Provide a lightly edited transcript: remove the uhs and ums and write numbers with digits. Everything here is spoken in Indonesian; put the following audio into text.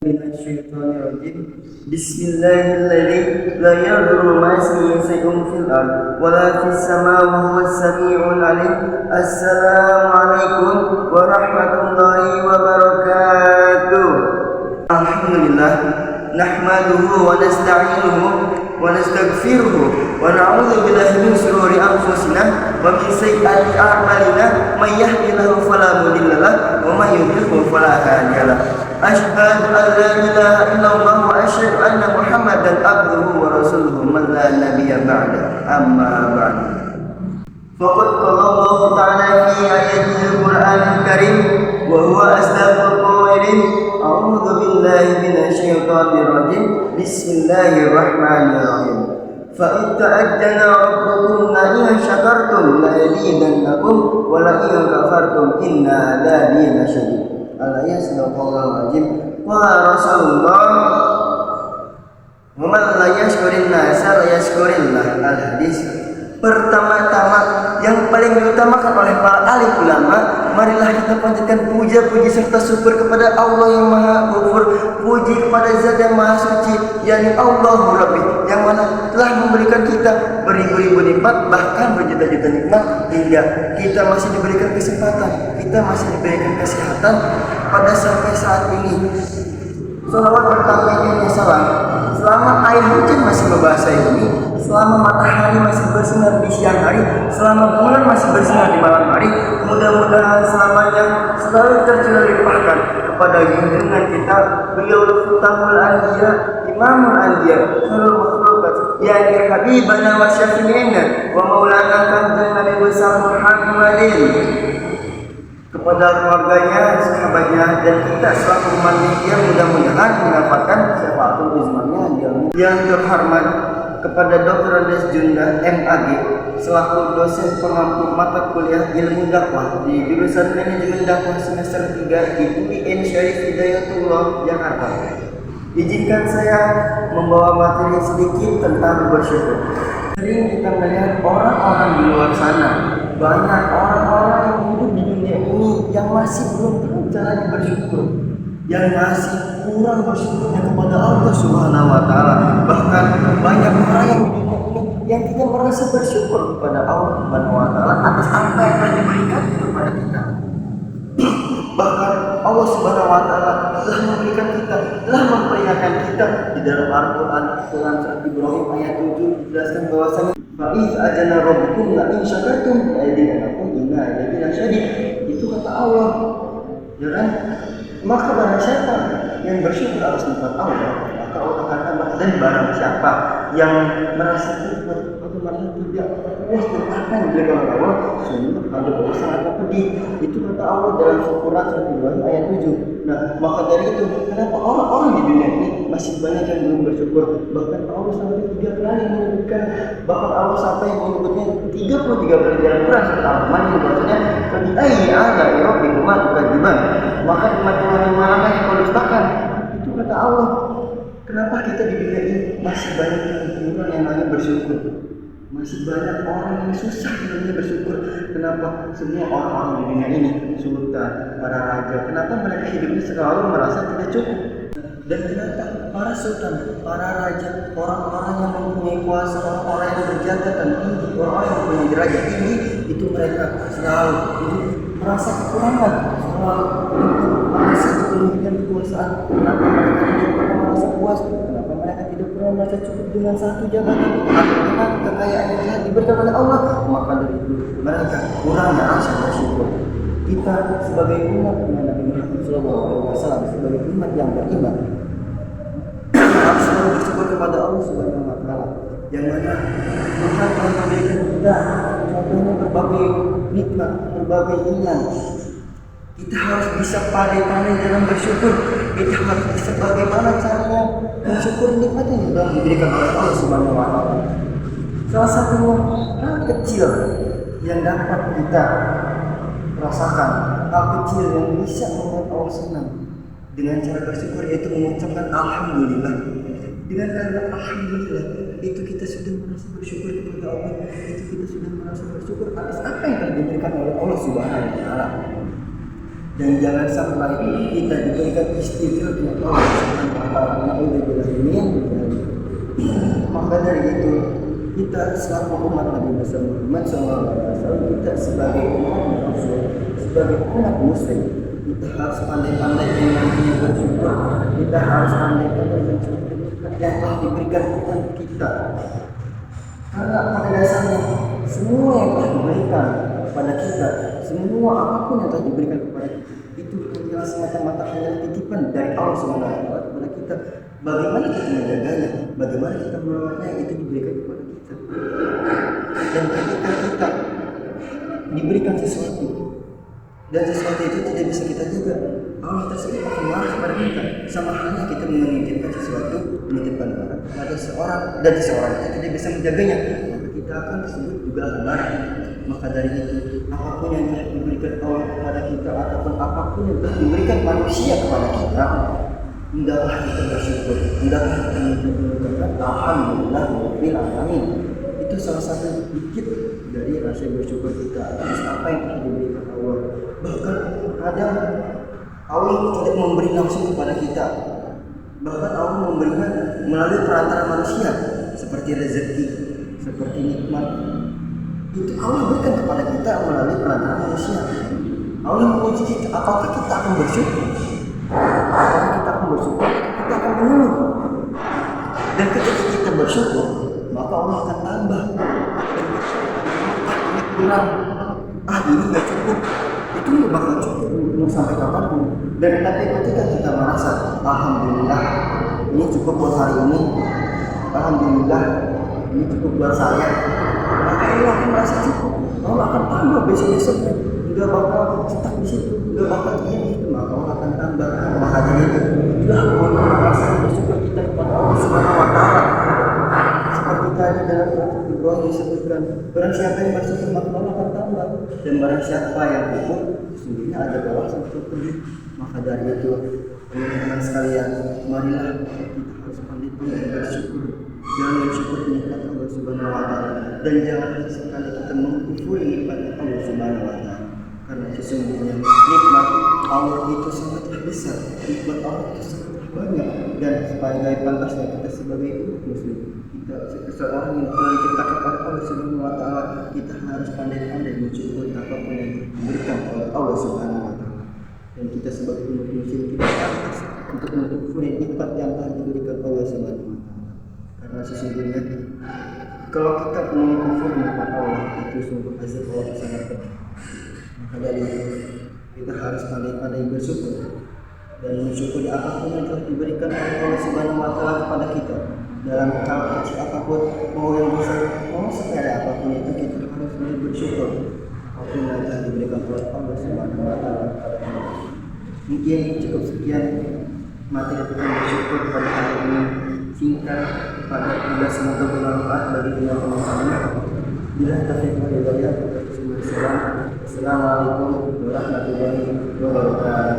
Minasyaitonirrajim. Bismillahirrahmanirrahim. La yadurru ma ismihi shay'un fil ard wa la fis samaa'i wa huwas samii'ul 'aliim. Assalamualaikum warahmatullahi wabarakatuh. Alhamdulillah nahmaduhu wa nasta'inuhu wa nastaghfiruhu wa na'udzu billahi min shururi anfusina wa min sayyiati a'malina may yahdihillahu fala mudilla lahu wa may yudlil fala hadiya lahu. Asyhadu an la ilaha illallah wa asyhadu anna Muhammadan abduhu wa rasuluhu man la nabiyya ba'da. Amma ba'd. Faqad qala Allah ta'ala fi ayatil Qur'anil Karim wa huwa asdaqul qailin. A'udzu billahi minasyaitonir rajim. Bismillahirrahmanirrahim. Fa in ta'addana rabbukum la in syakartum la yazidannakum wa la in kafartum inna adzabi lasyadid. Al-ayat sadaqallahul azim. Qala Rasulullah wa man la yashkurin nasa la yashkurillah. Al-hadis. Pertama-tama yang paling diutamakan oleh para alim ulama, marilah kita panjatkan puja-puji serta syukur kepada Allah yang Maha Ghafur, puji kepada Zat yang Maha Suci, yakni Allahu Rabbi, yang mana telah memberikan kita beribu-ribu nikmat, bahkan berjuta-juta nikmat, hingga kita masih diberikan kesempatan, kita masih diberikan kesehatan pada sampai saat ini. Salawat bertampaknya salam selama air hujan masih membasahi bumi, selama matahari masih bersinar di siang hari, selama bulan masih bersinar di malam hari, mudah-mudahan selamanya selalu tercurahkan kepada junjungan kita, beliau Futamul Anbiya, Imamul Anbiya, Khairul Makhlukat, yakni Habibana wa Syafi'ina wa Maulana Kanjeng Nabi besar Muhammadin, kepada keluarganya, sahabatnya, dan kita selaku umatnya, yang mudah-mudahan mendapatkan syafaatul uzmanya. Yang terhormat kepada Dr. Andes Junda MAG selaku dosen pengampu mata kuliah ilmu dakwah di jurusan manajemen dakwah semester 3 di UIN Syarif Hidayatullah Jakarta. Izinkan saya membawa materi sedikit tentang bersyukur. Sering kita melihat orang-orang di luar sana, banyak orang-orang yang hidup di dunia ini yang masih belum tahu caranya bersyukur, yang masih kurang bersyukurnya kepada Allah Subhanahu wa Ta'ala. Bahkan banyak orang yang di dunia ini yang tidak merasa bersyukur kepada Allah Subhanahu wa Ta'ala atas apa yang telah diberikan kepada kita. Bahkan Allah Subhanahu wa Ta'ala telah memberikan kita, telah memperingatkan kita di dalam Al-Quran, dalam surat Ibrahim ayat 7 dijelaskan bahwasanya Faiz ajana rabbukum la in syakartum la yazidannakum inna adzabi lasyadid. Itu kata Allah. Ya kan? Maka barang siapa yang bersyukur atas nikmat Allah, maka Allah akan tambah. Dan barang siapa yang merasa nikmat atau merasa tidak puas dengan apa yang diberikan oleh Allah, sungguh Allah sangat pedih. Itu kata Allah dalam surat Ibrahim ayat 7. Nah, maka dari itu, kenapa orang-orang di dunia ini masih banyak yang belum bersyukur? Bahkan Allah sampai 3 kali menyebutkan, bahkan Allah sampai menyebutnya 33 kali dalam Quran surat Al-Rahman, yang bahasanya "Fabi ayyi ala'i rabbikuma tukadziban?" Maka nikmat-nikmat yang mana yang kau dustakan? Itu kata Allah. Kenapa kita di dunia ini masih banyak yang kurang yang namanya bersyukur? Masih banyak orang yang susah namanya bersyukur. Kenapa? Semua orang-orang di dunia ini, sultan, para raja, kenapa mereka hidupnya selalu merasa tidak cukup? Dan kenapa para sultan, para raja, orang-orang yang mempunyai kuasa, orang-orang yang berjabatan tinggi, orang-orang yang mempunyai derajat tinggi, itu mereka selalu merasa kekurangan, selalu merasa kemudian kekuasaan. Kenapa mereka tidak pernah merasa puas? Kenapa mereka tidak pernah merasa cukup dengan satu jabatan atau dengan kekayaan yang telah diberikan oleh Allah? Maka dari itu mereka kurangnya rasa bersyukur. Kita sebagai umat Nabi Muhammad SAW, sebagai umat yang beriman, harus selalu bersyukur kepada Allah Subhanahu wa Ta'ala, yang mana Tuhan telah memberikan kita contohnya berbagai nikmat, berbagai ingat. Kita harus bisa pandai-pandai dalam bersyukur. Kita harus bisa bagaimana caranya bersyukur nikmat yang sudah diberikan oleh Allah Subhanahu wa Ta'ala. Salah satu hal kecil yang dapat kita rasakan, hal kecil yang bisa membuat Allah senang dengan cara bersyukur, yaitu mengucapkan Alhamdulillah. Dengan kalimat Alhamdulillah itu kita sudah merasa bersyukur kepada Allah. Itu kita sudah merasa bersyukur atas apa yang telah diberikan oleh Allah Subhanahu wa Ta'ala. Dan jangan sampai kita diberikan istighfar oleh Allah Subhanahu wa taala. Maka dari itu kita selaku umat Nabi Muhammad SAW, kita sebagai umat Rasul, sebagai umat Muslim, kita harus pandai-pandai dengan bersyukur. Kita harus pandai-pandai bersyukur yang telah diberikan kepada kita. Karena pada dasarnya semua yang telah diberikan kepada kita, semua apapun yang telah diberikan kepada kita, itu hanyalah semata-mata hanya titipan dari Allah Subhanahu wa taala kepada kita. Bagaimana kita menjaganya, bagaimana kita merawatnya, itu diberikan kepada kita. Dan ketika kita diberikan sesuatu dan sesuatu itu tidak bisa kita jaga, Allah tersebut akan marah kepada kita. Sama halnya kita menitipkan sesuatu, menitipkan barang kepada seseorang dan seseorang itu tidak bisa menjaganya, maka kita akan tersebut juga akan marah. Maka dari itu, apapun yang telah diberikan Allah kepada kita ataupun apapun yang telah diberikan manusia kepada kita, hendaklah kita bersyukur, hendaklah kita mengucapkan alhamdulillahirabbil alamin. Itu salah satu bukit dari rasa bersyukur kita atas apa yang telah diberikan Allah. Bahkan kadang Allah tidak memberi langsung kepada kita, bahkan Allah memberinya melalui perantara manusia, seperti rezeki, seperti nikmat. Itu Allah berikan kepada kita melalui perantara manusia. Allah menguji kita, apakah kita akan bersyukur? Apakah kita akan bersyukur? Kita akan mengeluh. Dan ketika kita bersyukur, maka Allah akan tambah. Ini kurang. Ini nggak cukup. Itu nggak bakal cukup mau sampai kapanpun. Dan tapi ketika kita merasa, alhamdulillah, ini cukup buat hari ini. Alhamdulillah, ini cukup buat saya. Maka Allah akan merasa cukup. Allah akan tambah besok-besoknya. Nggak bakal stuck di situ, nggak bakal ini itu, maka Allah akan tambah. Maka dari itu, itulah rasa bersyukur kita kepada Allah Subhanahu wa taala. Seperti tadi dalam surat Ibrahim disebutkan, barang siapa yang bersyukur maka Allah akan tambah, dan barang siapa yang kufur, sesungguhnya ada balasan untuk pedih. Maka dari itu, teman-teman sekalian, marilah kita harus pandai-pandai bersyukur. Jangan bersyukur nikmat Allah Subhanahu wa taala, dan jangan sekali kita mengkufuri nikmat Allah Subhanahu wa taala. Karena sesungguhnya nikmat Allah itu sangatlah besar, nikmat Allah itu sangatlah banyak, dan sebagai pantasnya kita sebagai umat muslim, kita seorang yang telah diciptakan oleh Allah Subhanahu wa taala, kita harus pandai-pandai mensyukuri apapun yang diberikan oleh Allah Subhanahu wa taala. Dan kita sebagai umat muslim, kita pantas untuk mengkufuri nikmat yang telah diberikan Allah Subhanahu wa taala. Karena sesungguhnya kalau kita mengkufuri nikmat Allah, itu sungguh azab Allah sangat pedih. Maka dari itu kita harus pandai-pandai bersyukur dan mensyukuri apapun yang telah diberikan oleh Allah Subhanahu wa taala kepada kita. Dalam hal kecil apapun, mau yang besar, mau sepele apapun itu, kita harus bersyukur apapun yang telah diberikan oleh Allah Subhanahu wa taala kepada kita. Mungkin cukup sekian materi tentang bersyukur pada hari ini, singkat pada kita, semoga bermanfaat bagi teman-teman sekalian. Bila taufiq wal hidayah, Assalamualaikum warahmatullahi wabarakatuh.